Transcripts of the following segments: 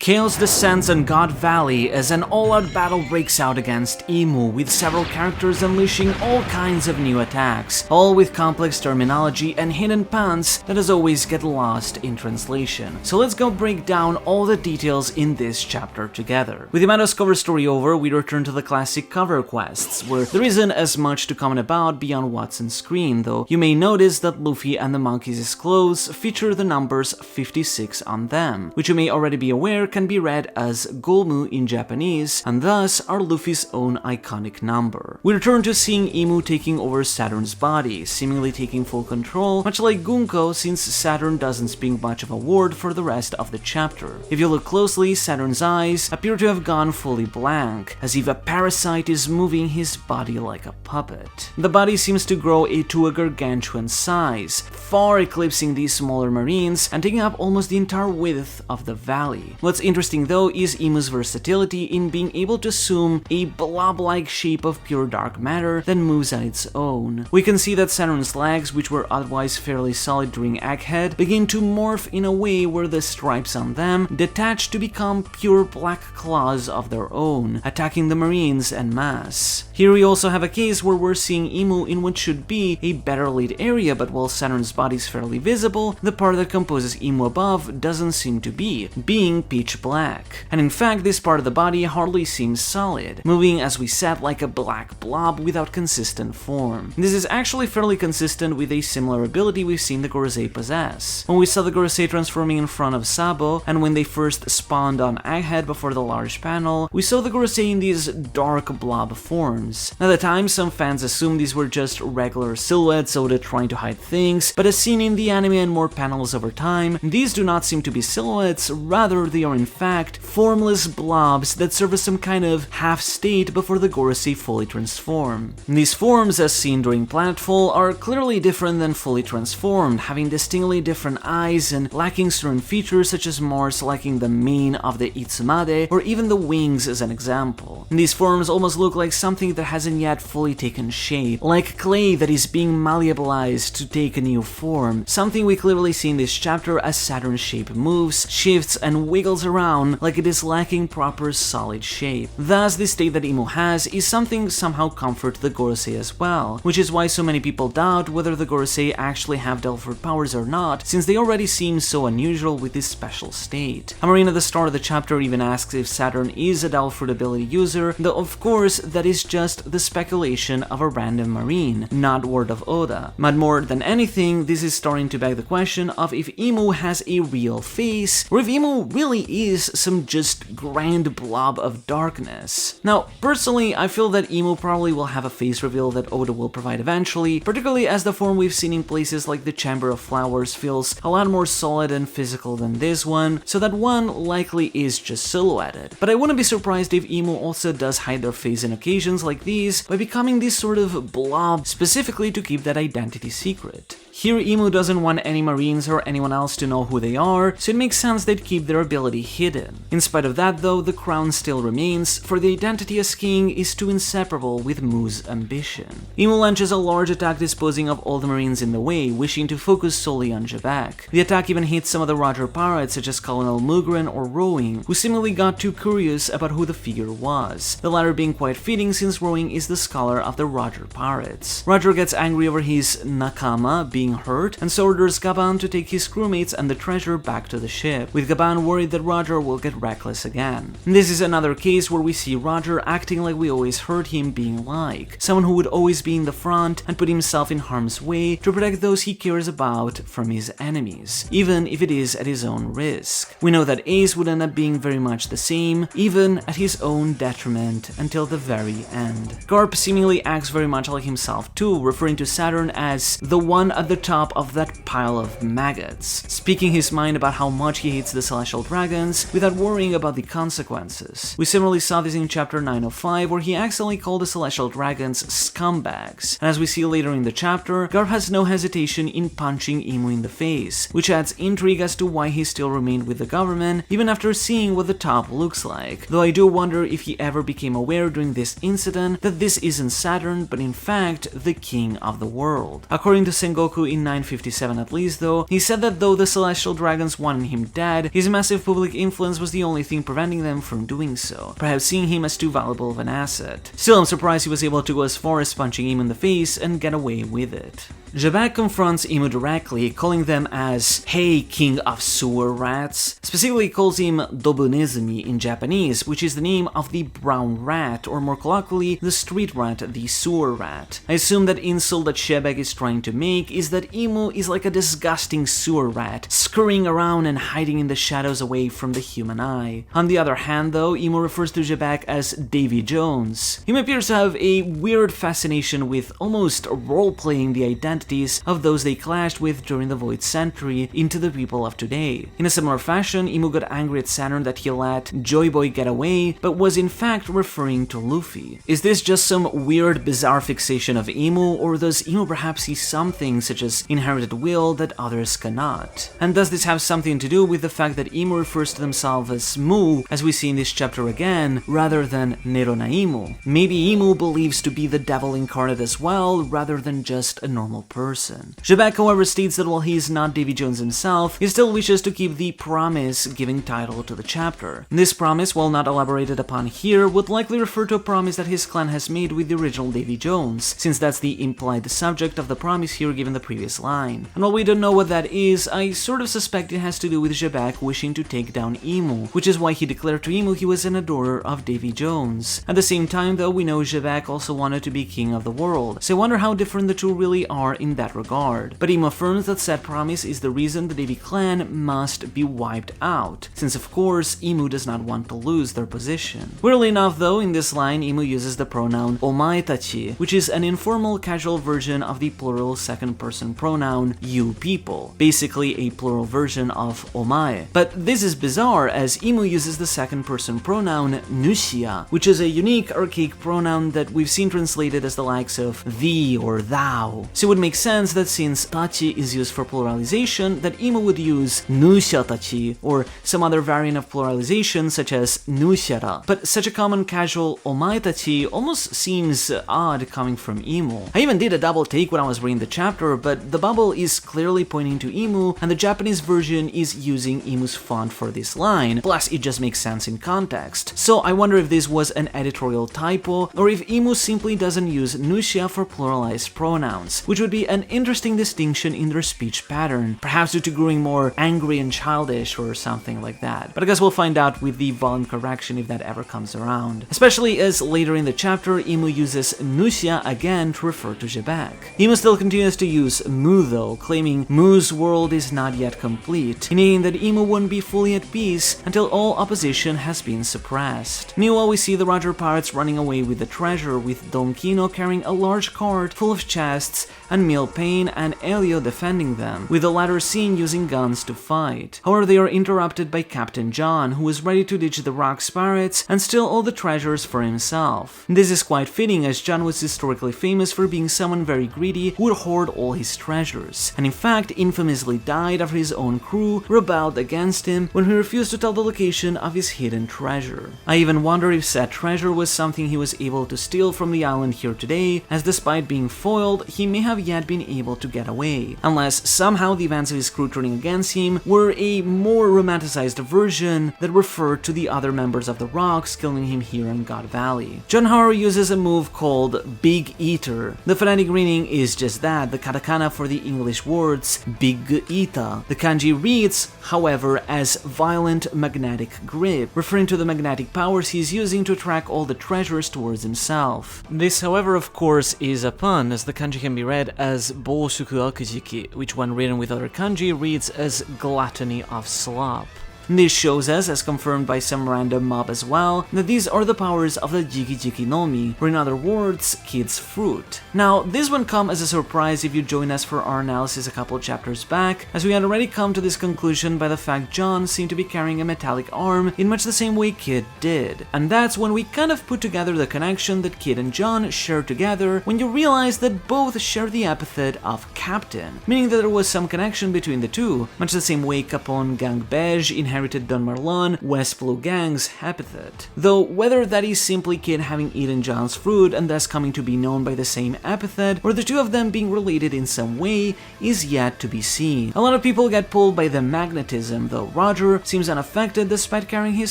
Chaos descends on God Valley as an all-out battle breaks out against Imu, with several characters unleashing all kinds of new attacks, all with complex terminology and hidden puns that as always get lost in translation. So let's go break down all the details in this chapter together. With Yamato's cover story over, we return to the classic cover quests, where there isn't as much to comment about beyond what's on screen, though you may notice that Luffy and the monkey's clothes feature the numbers 56 on them, which you may already be aware can be read as Golmu in Japanese, and thus are Luffy's own iconic number. We return to seeing Imu taking over Saturn's body, seemingly taking full control, much like Gunko, since Saturn doesn't speak much of a word for the rest of the chapter. If you look closely, Saturn's eyes appear to have gone fully blank, as if a parasite is moving his body like a puppet. The body seems to grow to a gargantuan size, far eclipsing these smaller marines and taking up almost the entire width of the valley. What's interesting though is Imu's versatility in being able to assume a blob-like shape of pure dark matter that moves on its own. We can see that Saturn's legs, which were otherwise fairly solid during Egghead, begin to morph in a way where the stripes on them detach to become pure black claws of their own, attacking the marines en masse. Here we also have a case where we're seeing Imu in what should be a better lit area, but while Saturn's body is fairly visible, the part that composes Imu above doesn't seem to be, being pitch black. And in fact, this part of the body hardly seems solid, moving as we said like a black blob without consistent form. This is actually fairly consistent with a similar ability we've seen the Gorosei possess. When we saw the Gorosei transforming in front of Sabo, and when they first spawned on Egghead before the large panel, we saw the Gorosei in these dark blob forms. At the time, some fans assumed these were just regular silhouettes Oda trying to hide things, but as seen in the anime and more panels over time, these do not seem to be silhouettes, rather they are in fact formless blobs that serve as some kind of half-state before the Gorosei fully transform. These forms, as seen during Planetfall, are clearly different than fully transformed, having distinctly different eyes and lacking certain features such as Mars lacking the mane of the Itsumade or even the wings as an example. These forms almost look like something that hasn't yet fully taken shape, like clay that is being malleabilized to take a new form, something we clearly see in this chapter as Saturn's shape moves, shifts, and wiggles around like it is lacking proper solid shape. Thus, the state that Imu has is something somehow comfort the Gorosei as well, which is why so many people doubt whether the Gorosei actually have Delphoid powers or not, since they already seem so unusual with this special state. A marine at the start of the chapter even asks if Saturn is a Delphoid ability user, though of course that is just the speculation of a random marine, not word of Oda. But more than anything, this is starting to beg the question of if Imu has a real face, or if Imu really is some just grand blob of darkness. Now, personally, I feel that Imu probably will have a face reveal that Oda will provide eventually, particularly as the form we've seen in places like the Chamber of Flowers feels a lot more solid and physical than this one, so that one likely is just silhouetted. But I wouldn't be surprised if Imu also does hide their face in occasions like these by becoming this sort of blob specifically to keep that identity secret. Here, Imu doesn't want any marines or anyone else to know who they are, so it makes sense they'd keep their ability hidden. In spite of that though, the crown still remains, for the identity as king is too inseparable with Mu's ambition. Imu launches a large attack disposing of all the marines in the way, wishing to focus solely on Xebec. The attack even hits some of the Roger pirates such as Colonel Mugren or Rowing, who seemingly got too curious about who the figure was, the latter being quite fitting since Rowing is the scholar of the Roger pirates. Roger gets angry over his nakama being hurt, and so orders Gaban to take his crewmates and the treasure back to the ship, with Gaban worried that Roger will get reckless again. This is another case where we see Roger acting like we always heard him being like, someone who would always be in the front and put himself in harm's way to protect those he cares about from his enemies, even if it is at his own risk. We know that Ace would end up being very much the same, even at his own detriment until the very end. Garp seemingly acts very much like himself too, referring to Saturn as the one at the top of that pile of maggots, speaking his mind about how much he hates the Celestial Dragons without worrying about the consequences. We similarly saw this in chapter 905, where he accidentally called the Celestial Dragons scumbags, and as we see later in the chapter, Garp has no hesitation in punching Imu in the face, which adds intrigue as to why he still remained with the government even after seeing what the top looks like, though I do wonder if he ever became aware during this incident that this isn't Saturn but in fact the king of the world. According to Sengoku in 957 at least though, he said that though the Celestial Dragons wanted him dead, his massive public influence was the only only thing preventing them from doing so, perhaps seeing him as too valuable of an asset. Still, I'm surprised he was able to go as far as punching Imu in the face and get away with it. Xebec confronts Imu directly, calling them as "Hey, king of sewer rats." Specifically calls him Dobunezumi in Japanese, which is the name of the brown rat, or more colloquially, the street rat, the sewer rat. I assume that insult that Xebec is trying to make is that Imu is like a disgusting sewer rat, scurrying around and hiding in the shadows away from the human eye. On the other hand, though, Imu refers to Xebec as Davy Jones. He appears to have a weird fascination with almost role-playing the identity of those they clashed with during the Void Century into the people of today. In a similar fashion, Imu got angry at Saturn that he let Joy Boy get away, but was in fact referring to Luffy. Is this just some weird, bizarre fixation of Imu, or does Imu perhaps see something such as inherited will that others cannot? And does this have something to do with the fact that Imu refers to themselves as Mu, as we see in this chapter again, rather than Neronaimu? Maybe Imu believes to be the devil incarnate as well, rather than just a normal person. Xebec, however, states that while he is not Davy Jones himself, he still wishes to keep the promise giving title to the chapter. This promise, while not elaborated upon here, would likely refer to a promise that his clan has made with the original Davy Jones, since that's the implied subject of the promise here given the previous line. And while we don't know what that is, I sort of suspect it has to do with Xebec wishing to take down Imu, which is why he declared to Imu he was an adorer of Davy Jones. At the same time, though, we know Xebec also wanted to be king of the world, so I wonder how different the two really are in that regard. But Imu affirms that said promise is the reason the Davy clan must be wiped out, since of course Imu does not want to lose their position. Weirdly enough though, in this line Imu uses the pronoun omaetachi, which is an informal casual version of the plural second person pronoun you people, basically a plural version of omae. But this is bizarre as Imu uses the second person pronoun nushia, which is a unique archaic pronoun that we've seen translated as the likes of thee or thou. So it would make sense that since tachi is used for pluralization, that Imu would use nusha tachi or some other variant of pluralization such as nushara. But such a common casual omae tachi almost seems odd coming from Imu. I even did a double take when I was reading the chapter, but the bubble is clearly pointing to Imu and the Japanese version is using Imu's font for this line, plus it just makes sense in context. So I wonder if this was an editorial typo or if Imu simply doesn't use nusha for pluralized pronouns, which would be an interesting distinction in their speech pattern, perhaps due to growing more angry and childish or something like that. But I guess we'll find out with the volume correction if that ever comes around. Especially as later in the chapter, Imu uses nusha again to refer to Xebec. Imu still continues to use Mu though, claiming Mu's world is not yet complete, meaning that Imu won't be fully at peace until all opposition has been suppressed. Meanwhile, we see the Roger pirates running away with the treasure, with Don Kino carrying a large cart full of chests and Mil Payne and Elio defending them, with the latter seen using guns to fight. However, they are interrupted by Captain John, who is ready to ditch the Rocks pirates and steal all the treasures for himself. This is quite fitting as John was historically famous for being someone very greedy who would hoard all his treasures, and in fact infamously died after his own crew rebelled against him when he refused to tell the location of his hidden treasure. I even wonder if said treasure was something he was able to steal from the island here today, as despite being foiled, he may have yet been able to get away, unless somehow the events of his crew turning against him were a more romanticized version that referred to the other members of the Rocks killing him here in God Valley. John Haru uses a move called Big Eater. The phonetic meaning is just that, the katakana for the English words Big Ita. The kanji reads, however, as violent magnetic grip, referring to the magnetic powers he's using to attract all the treasures towards himself. This, however, of course, is a pun, as the kanji can be read as Bōshuku Akujiki, which when written with other kanji reads as gluttony of slop. This shows us, as confirmed by some random mob as well, that these are the powers of the Jiki Jiki no Mi, or in other words, kid's fruit. Now, this won't come as a surprise if you join us for our analysis a couple chapters back, as we had already come to this conclusion by the fact John seemed to be carrying a metallic arm in much the same way Kid did. And that's when we kind of put together the connection that Kid and John share together when you realize that both share the epithet of Captain, meaning that there was some connection between the two, much the same way Capone Gang Beige inherited inherited Don Marlon, Westblue Gang's epithet. Though whether that is simply Kid having eaten John's fruit and thus coming to be known by the same epithet, or the two of them being related in some way, is yet to be seen. A lot of people get pulled by the magnetism, though Roger seems unaffected despite carrying his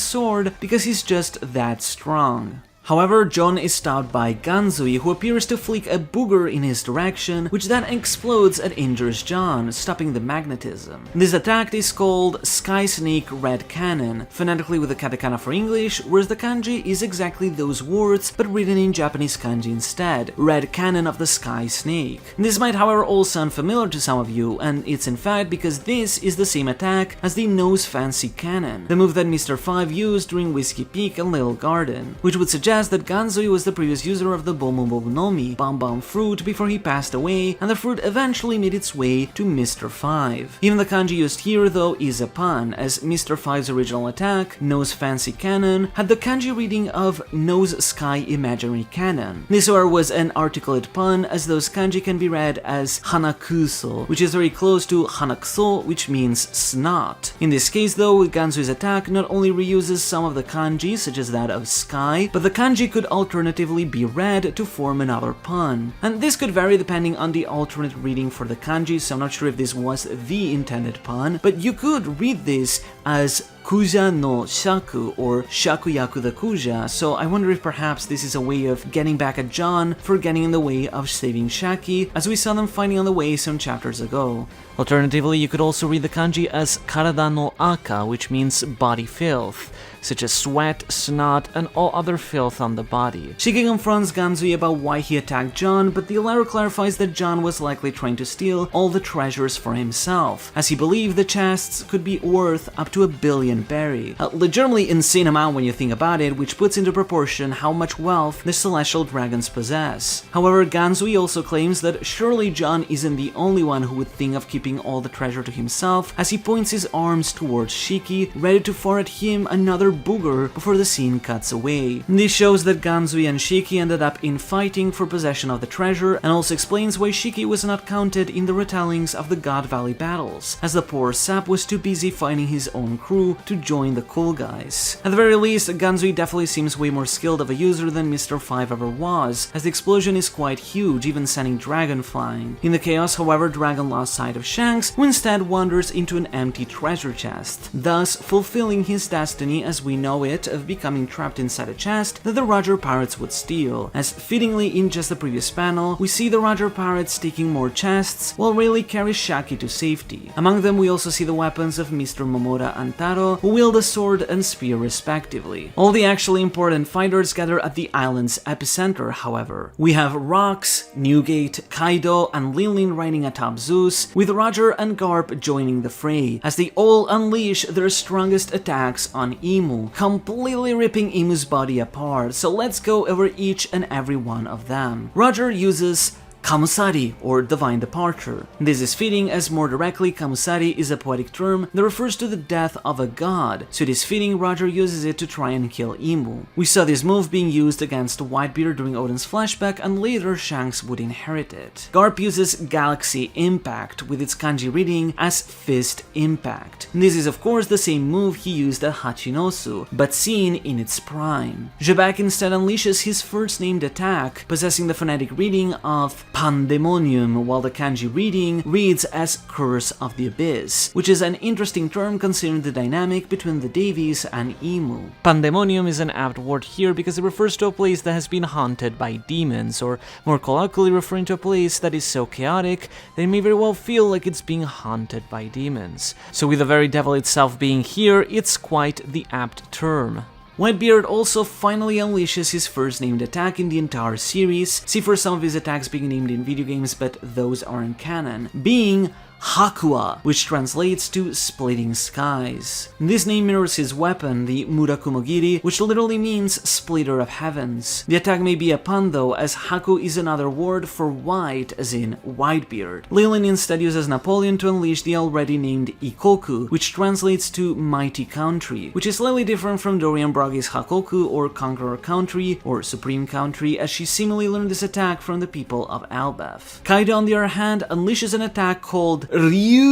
sword because he's just that strong. However, John is stopped by Ganzui, who appears to flick a booger in his direction, which then explodes and injures John, stopping the magnetism. This attack is called Sky Snake Red Cannon, phonetically with the katakana for English, whereas the kanji is exactly those words, but written in Japanese kanji instead, Red Cannon of the Sky Snake. This might, however, all sound familiar to some of you, and it's in fact because this is the same attack as the Nose Fancy Cannon, the move that Mr. 5 used during Whiskey Peak and Little Garden, which would suggest that Ganzui was the previous user of the Bomu Bomu Nomi, Bomb Bomb fruit, before he passed away, and the fruit eventually made its way to Mr. 5. Even the kanji used here, though, is a pun, as Mr. 5's original attack, Nose Fancy Cannon, had the kanji reading of Nose Sky Imaginary Cannon. This, however, was an articulate pun, as those kanji can be read as Hanakuso, which is very close to Hanakuso, which means snot. In this case, though, Ganzui's attack not only reuses some of the kanji, such as that of sky, but the kanji could alternatively be read to form another pun. And this could vary depending on the alternate reading for the kanji, so I'm not sure if this was the intended pun, but you could read this as Kuja no Shaku, or Shakuyaku the Kuja, so I wonder if perhaps this is a way of getting back at John for getting in the way of saving Shaki, as we saw them fighting on the way some chapters ago. Alternatively, you could also read the kanji as Karada no Aka, which means body filth, such as sweat, snot, and all other filth on the body. Shiki confronts Ganzui about why he attacked John, but the Alero clarifies that John was likely trying to steal all the treasures for himself, as he believed the chests could be worth up to 1 billion berry. A legitimately insane amount when you think about it, which puts into proportion how much wealth the celestial dragons possess. However, Ganzui also claims that surely John isn't the only one who would think of keeping all the treasure to himself, as he points his arms towards Shiki, ready to fire at him another booger before the scene cuts away. This shows that Ganzui and Shiki ended up infighting for possession of the treasure, and also explains why Shiki was not counted in the retellings of the God Valley battles, as the poor sap was too busy fighting his own crew to join the cool guys. At the very least, Ganzui definitely seems way more skilled of a user than Mr. 5 ever was, as the explosion is quite huge, even sending Dragon flying. In the chaos, however, Dragon lost sight of Shanks, who instead wanders into an empty treasure chest, thus fulfilling his destiny as we know it of becoming trapped inside a chest that the Roger Pirates would steal, as fittingly in just the previous panel, we see the Roger Pirates taking more chests while Rayleigh carries Shaki to safety. Among them we also see the weapons of Mr. Momota and Taro, who wield a sword and spear respectively. All the actually important fighters gather at the island's epicenter, however. We have Rox, Newgate, Kaido, and Lin riding atop Zeus, with Roger and Garp joining the fray, as they all unleash their strongest attacks on Imu, completely ripping Imu's body apart, so let's go over each and every one of them. Roger uses Kamusari, or Divine Departure. This is fitting, as more directly, Kamusari is a poetic term that refers to the death of a god, so it is fitting Roger uses it to try and kill Imu. We saw this move being used against Whitebeard during Odin's flashback, and later Shanks would inherit it. Garp uses Galaxy Impact, with its kanji reading as Fist Impact. This is of course the same move he used at Hachinosu, but seen in its prime. Xebec instead unleashes his first named attack, possessing the phonetic reading of Pandemonium, while the kanji reading reads as Curse of the Abyss, which is an interesting term considering the dynamic between the Davies and Imu. Pandemonium is an apt word here because it refers to a place that has been haunted by demons, or more colloquially referring to a place that is so chaotic that it may very well feel like it's being haunted by demons. So with the very devil itself being here, it's quite the apt term. Whitebeard also finally unleashes his first named attack in the entire series, see for some of his attacks being named in video games, but those aren't canon, being Hakua, which translates to Splitting Skies. This name mirrors his weapon, the Murakumogiri, which literally means Splitter of Heavens. The attack may be a pun though, as Haku is another word for white, as in Whitebeard. Leland instead uses Napoleon to unleash the already named Ikoku, which translates to Mighty Country, which is slightly different from Dorian Bragi's Hakoku, or Conqueror Country, or Supreme Country, as she seemingly learned this attack from the people of Albeth. Kaido, on the other hand, unleashes an attack called Ryu,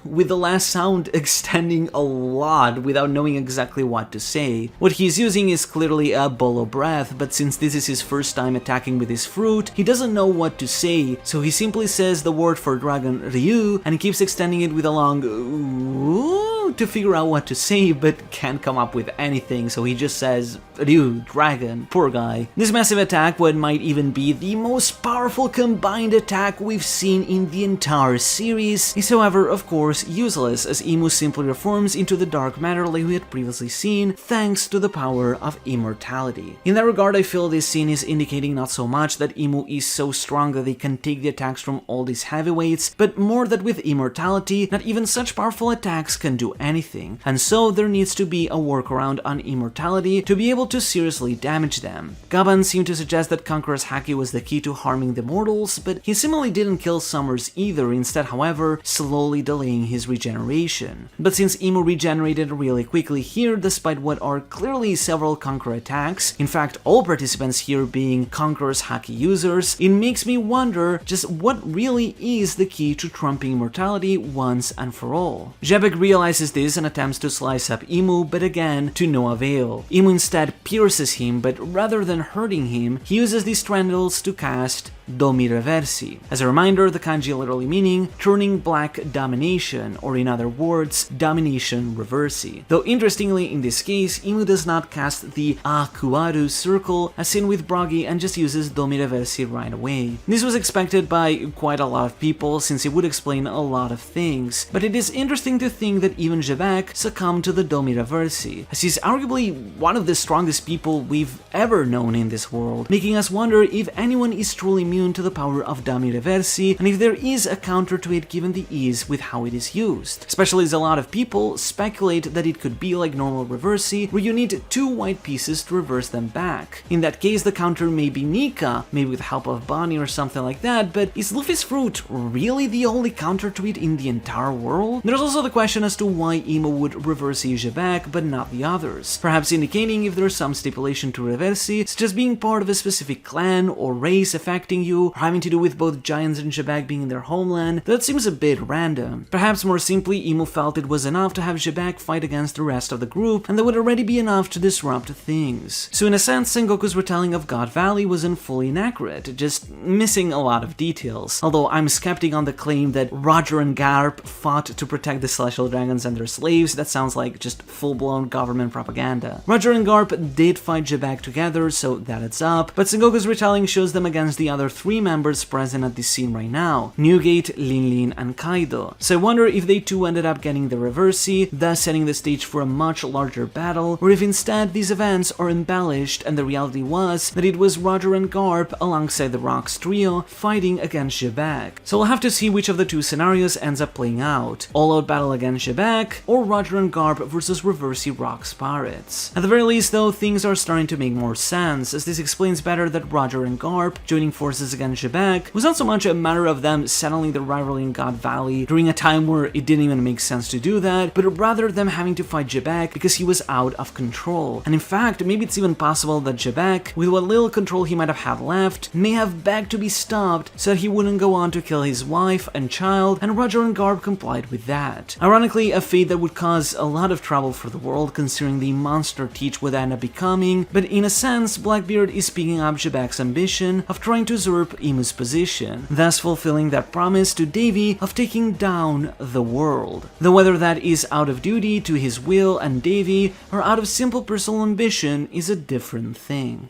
with the last sound extending a lot without knowing exactly what to say. What he's using is clearly a bolo breath, but since this is his first time attacking with his fruit, he doesn't know what to say, so he simply says the word for dragon Ryu, and he keeps extending it with a long ooh to figure out what to say, but can't come up with anything, so he just says Ryu, dragon, poor guy. This massive attack, what might even be the most powerful combined attack we've seen in the entire series, is however of course useless, as Imu simply reforms into the dark matter like we had previously seen, thanks to the power of immortality. In that regard, I feel this scene is indicating not so much that Imu is so strong that they can take the attacks from all these heavyweights, but more that with immortality, not even such powerful attacks can do anything, and so there needs to be a workaround on immortality to be able to seriously damage them. Gaban seemed to suggest that Conqueror's Haki was the key to harming the mortals, but he similarly didn't kill Summers either, instead however slowly delaying his regeneration. But since Imu regenerated really quickly here despite what are clearly several Conqueror attacks, in fact all participants here being Conqueror's Haki users, it makes me wonder just what really is the key to trumping immortality once and for all. Xebec realizes this and attempts to slice up Imu, but again to no avail. Imu instead pierces him, but rather than hurting him, he uses these trendles to cast Xebec Reversi. As a reminder, the kanji literally meaning turning black domination, or in other words, domination reversi. Though interestingly in this case, Imu does not cast the Akuaru circle as seen with Bragi and just uses Xebec Reversi right away. This was expected by quite a lot of people since it would explain a lot of things, but it is interesting to think that even Xebec succumbed to the Xebec Reversi, as he's arguably one of the strongest people we've ever known in this world, making us wonder if anyone is truly immune to the power of Xebec Reversi, and if there is a counter to it given the ease with how it is used. Especially as a lot of people speculate that it could be like normal Reversi, where you need 2 white pieces to reverse them back. In that case, the counter may be Nika, maybe with help of Bonnie or something like that, but is Luffy's fruit really the only counter to it in the entire world? There's also the question as to why Imu would Reversi Xebec but not the others, perhaps indicating if there's some stipulation to Reversi, such as being part of a specific clan or race affecting you, or having to do with both Giants and Xebec being in their homeland. That seems a bit random. Perhaps more simply, Imu felt it was enough to have Xebec fight against the rest of the group, and that would already be enough to disrupt things. So in a sense, Sengoku's retelling of God Valley wasn't fully inaccurate, just missing a lot of details. Although I'm skeptic on the claim that Roger and Garp fought to protect the Celestial Dragons and their slaves. That sounds like just full-blown government propaganda. Roger and Garp did fight Xebec together, so that adds up, but Sengoku's retelling shows them against the other 3 members present at this scene right now, Newgate, Linlin, and Kaido. So I wonder if they too ended up getting the Reversi, thus setting the stage for a much larger battle, or if instead these events are embellished and the reality was that it was Roger and Garp alongside the Rocks trio fighting against Xebec. So we'll have to see which of the 2 scenarios ends up playing out, all-out battle against Xebec, or Roger and Garp versus Reversi Rocks pirates. At the very least though, things are starting to make more sense, as this explains better that Roger and Garp joining forces against Xebec was not so much a matter of them settling the rivalry in God Valley during a time where it didn't even make sense to do that, but rather them having to fight Xebec because he was out of control. And in fact, maybe it's even possible that Xebec, with what little control he might have had left, may have begged to be stopped so that he wouldn't go on to kill his wife and child, and Roger and Garp complied with that. Ironically, a fate that would cause a lot of trouble for the world considering the monster Teach would end up becoming, but in a sense, Blackbeard is picking up Xebec's ambition of trying to usurp Imu's position, thus fulfilling that promise to Davy of taking down the world. Though whether that is out of duty to his will and Davy, or out of simple personal ambition is a different thing.